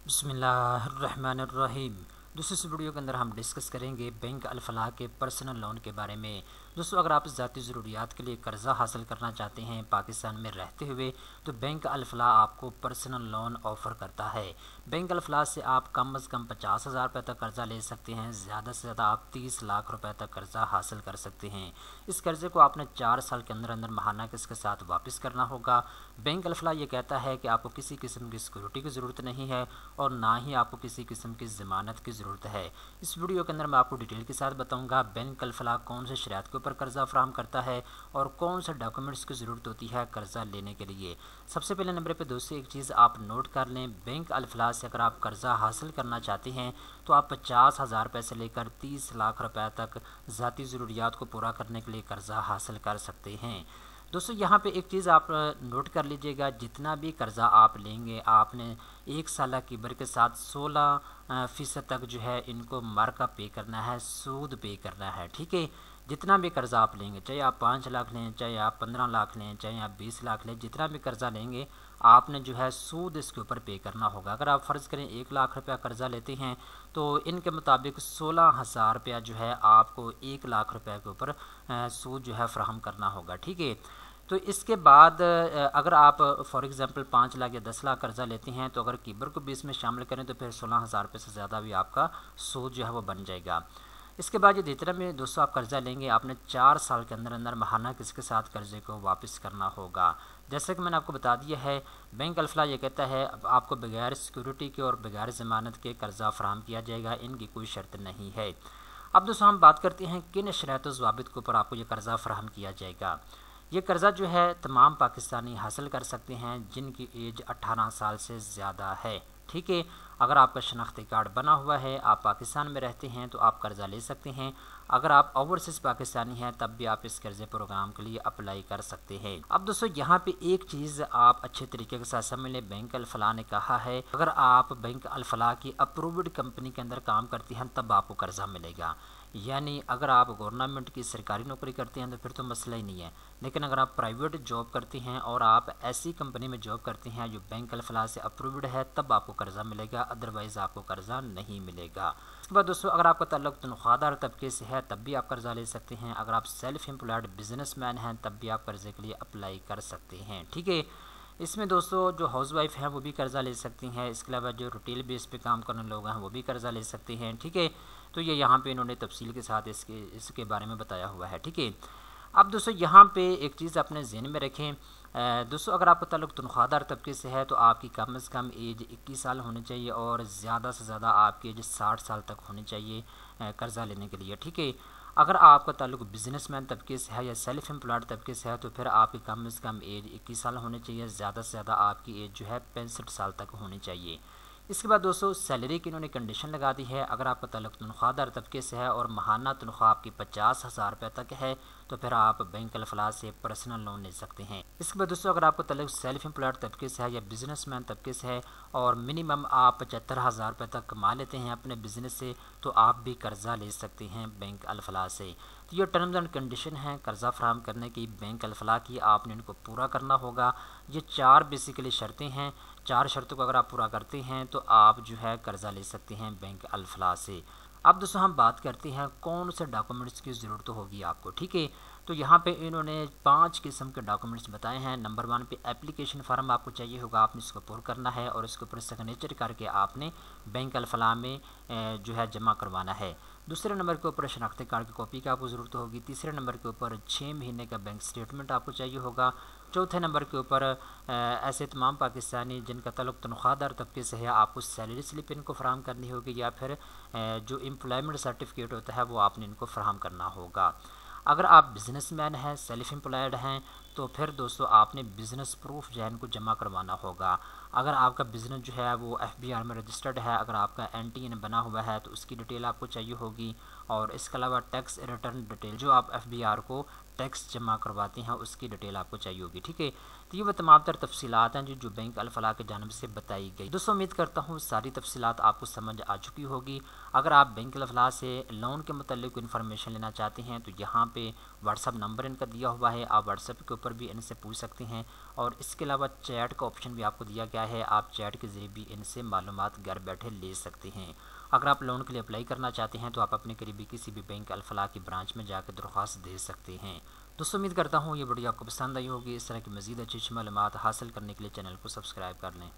बिस्मिल्लाहिर्रहमानिर्रहीम। दोस्तों, इस वीडियो के अंदर हम डिस्कस करेंगे बैंक अल-फलाह के पर्सनल लोन के बारे में। दोस्तों, अगर आप ज़ाती ज़रूरियात के लिए कर्ज़ा हासिल करना चाहते हैं पाकिस्तान में रहते हुए, तो बैंक अल-फलाह आपको पर्सनल लोन ऑफ़र करता है। बैंक अल-फलाह से आप कम से कम 50,000 रुपये तक कर्ज़ा ले सकते हैं। ज़्यादा से ज़्यादा आप 30 लाख रुपये तक कर्ज़ा हासिल कर सकते हैं। इस कर्ज़े को आपने 4 साल के अंदर अंदर महाना किस्त के साथ वापस करना होगा। बैंक अल-फलाह ये कहता है कि आपको किसी किस्म की सिक्योरिटी की ज़रूरत नहीं है और ना ही आपको किसी किस्म की ज़मानत की ज़रूरत है। इस वीडियो के अंदर मैं आपको डिटेल के साथ बताऊंगा बैंक अल-फलाह कौन से शराइत के ऊपर कर्ज़ा फराहम करता है और कौन से डॉक्यूमेंट्स की ज़रूरत होती है कर्ज़ा लेने के लिए। सबसे पहले नंबर पे दोस्तों एक चीज़ आप नोट कर लें, बैंक अल-फलाह से अगर आप कर्ज़ा हासिल करना चाहते हैं तो आप 50,000 रुपये से लेकर 30 लाख रुपये तक ज़ाती ज़रूरियात को पूरा करने के लिए कर्ज़ा हासिल कर सकते हैं। दोस्तों, यहाँ पे एक चीज़ आप नोट कर लीजिएगा, जितना भी कर्ज़ा आप लेंगे आपने 1 साल की बर के साथ 16% तक जो है इनको मार्का पे करना है, सूद पे करना है। ठीक है, जितना भी कर्ज़ा आप लेंगे, चाहे आप 5 लाख लें, चाहे आप 15 लाख लें, चाहे आप 20 लाख लें, जितना भी कर्ज़ा लेंगे आपने जो है सूद इसके ऊपर पे करना होगा। अगर आप फ़र्ज़ करें 1 लाख रुपया कर्ज़ा लेते हैं तो इनके मुताबिक 16,000 रुपया जो है आपको 1 लाख रुपये के ऊपर सूद जो है फ्राहम करना होगा। ठीक है, तो इसके बाद अगर आप फॉर एग्ज़ाम्पल 5 लाख या 10 लाख कर्ज़ा लेते हैं तो अगर कीबर को भी इसमें शामिल करें तो फिर 16,000 रुपये से ज़्यादा भी आपका सूद जो है वो बन जाएगा। इसके बाद ये जितना भी दोस्तों आप कर्ज़ा लेंगे आपने 4 साल के अंदर अंदर महाना किसके साथ कर्ज़े को वापस करना होगा। जैसे कि मैंने आपको बता दिया है, बैंक अल-फलाह ये कहता है आपको बगैर सिक्योरिटी के और बगैर ज़मानत के कर्ज़ा फराहम किया जाएगा, इनकी कोई शर्त नहीं है। अब दोस्तों हम बात करते हैं किन शराइत व ज़वाबित के ऊपर आपको ये कर्ज़ा फराहम किया जाएगा। ये कर्ज़ा जो है तमाम पाकिस्तानी हासिल कर सकते हैं जिनकी एज 18 साल से ज़्यादा है। ठीक है, अगर आपका शनाख्ती कार्ड बना हुआ है, आप पाकिस्तान में रहते हैं तो आप कर्ज़ा ले सकते हैं। अगर आप ओवरसीज़ पाकिस्तानी हैं तब भी आप इस कर्ज़े प्रोग्राम के लिए अप्लाई कर सकते हैं। अब दोस्तों यहाँ पे एक चीज़ आप अच्छे तरीके के साथ समझ लें, बैंक अल-फलाह ने कहा है अगर आप बैंक अल-फलाह की अप्रूव्ड कंपनी के अंदर काम करते हैं तब आपको कर्ज़ा मिलेगा। यानी अगर आप गवर्नमेंट की सरकारी नौकरी करते हैं तो फिर तो मसला ही नहीं है, लेकिन अगर आप प्राइवेट जॉब करते हैं और आप ऐसी कंपनी में जॉब करते हैं जो बैंक अल-फलाह से अप्रूव्ड है तब आपको कर्ज़ा मिलेगा, अदरवाइज़ आपको कर्ज़ा नहीं मिलेगा। इसके बाद दोस्तों अगर आपका ताल्लुक तनख्वाहदार तबके से है तब भी आप कर्ज़ा ले सकते हैं। अगर आप सेल्फ एम्प्लॉयड बिजनेसमैन हैं तब भी आप कर्ज़े के लिए अप्लाई कर सकते हैं। ठीक है, इसमें दोस्तों जो हाउसवाइफ हैं वो भी कर्ज़ा ले सकती हैं। इसके अलावा जो रिटेल बेस पे काम करने लोग हैं वो भी कर्ज़ा ले सकते हैं। ठीक है, तो ये यहाँ पे इन्होंने तफसील के साथ इसके बारे में बताया हुआ है। ठीक है, अब दोस्तों यहाँ पे एक चीज़ अपने ज़हन में रखें, दोस्तों अगर आपका ताल्लुक तनख्वाहदार तबके से है तो आपकी कम से कम एज 21 साल होनी चाहिए और ज़्यादा से ज़्यादा आपकी एज 60 साल तक होनी चाहिए कर्ज़ा लेने के लिए। ठीक है, अगर आपका ताल्लुक बिजनेसमैन तबके से है या सेल्फ एम्प्लॉयड तबके से है तो फिर आपकी कम से कम एज 21 साल होनी चाहिए, ज़्यादा से ज़्यादा आपकी एज जो है 65 साल तक होनी चाहिए। इसके बाद दोस्तों सैलरी की इन्होंने कंडीशन लगा दी है, अगर आपका ताल्लुक तनख्वाहदार तबके से है और महाना तनख्वाह आपकी 50,000 रुपये तक है तो फिर आप बैंक अल-फलाह से पर्सनल लोन ले सकते हैं। इसके बाद दोस्तों अगर आपका ताल्लुक सेल्फ एम्प्लॉयड तबके से है या बिजनेसमैन तबके से है और मिनिमम आप 75,000 रुपये तक कमा लेते हैं अपने बिज़नेस से तो आप भी कर्ज़ा ले सकते हैं बैंक अल-फलाह से। तो ये टर्म्स एंड कंडीशन है कर्ज़ा फराहम करने की बैंक अल-फलाह की, आपने इनको पूरा करना होगा। ये 4 बेसिकली शर्तें हैं, 4 शर्तों को अगर आप पूरा करते हैं तो आप जो है कर्ज़ा ले सकते हैं बैंक अल-फलाह से। अब दोस्तों हम बात करते हैं कौन से डॉक्यूमेंट्स की ज़रूरत होगी आपको। ठीक है, तो यहाँ पे इन्होंने 5 किस्म के डॉक्यूमेंट्स बताए हैं। नंबर 1 पे एप्लीकेशन फार्म आपको चाहिए होगा, आपने इसको पूरा करना है और इसके ऊपर सिग्नेचर करके आपने बैंक अल-फलाह में जो है जमा करवाना है। दूसरे नंबर के ऊपर शनाख्ती कार्ड की कॉपी की आपको ज़रूरत होगी। तीसरे नंबर के ऊपर 6 महीने का बैंक स्टेटमेंट आपको चाहिए होगा। चौथे नंबर के ऊपर ऐसे तमाम पाकिस्तानी जिनका ताल्लुक तनख्वाहदार तबके से है आपको सैलरी स्लिप इनको फराहम करनी होगी या फिर जो एम्प्लॉयमेंट सर्टिफिकेट होता है वो आपने इनको फराहम करना होगा। अगर आप बिज़नेसमैन हैं, सेल्फ एम्प्लॉयड हैं तो फिर दोस्तों आपने बिज़नेस प्रूफ जो है इनको जमा करवाना होगा। अगर आपका बिज़नेस जो है वो FBR में रजिस्टर्ड है, अगर आपका NTN बना हुआ है तो उसकी डिटेल आपको चाहिए होगी और इसके अलावा टैक्स रिटर्न डिटेल जो आप FBR को टैक्स जमा करवाते हैं उसकी डिटेल आपको चाहिए होगी। ठीक है, तो ये वो तमाम तर तफसीलात हैं जो बैंक अल-फलाह की जानिब से बताई गई। दोस्तों उम्मीद करता हूँ सारी तफसीलात आपको समझ आ चुकी होगी। अगर आप बैंक अल-फलाह से लोन के मुताल्लिक इन्फॉर्मेशन लेना चाहते हैं तो यहाँ पे व्हाट्सअप नंबर इनका दिया हुआ है, आप व्हाट्सएप के ऊपर भी इनसे पूछ सकते हैं। और इसके अलावा चैट का ऑप्शन भी आपको दिया गया है, आप चैट के ज़रिए भी इनसे मालूमात घर बैठे ले सकते हैं। अगर आप लोन के लिए अप्लाई करना चाहते हैं तो आप अपने करीबी किसी भी बैंक अल-फलाह की ब्रांच में जाकर दरख्वास्त दे सकते हैं। दोस्तों उम्मीद करता हूँ ये वीडियो आपको पसंद आई होगी। इस तरह की मज़ीद अच्छी मालूमात हासिल करने के लिए चैनल को सब्सक्राइब कर लें।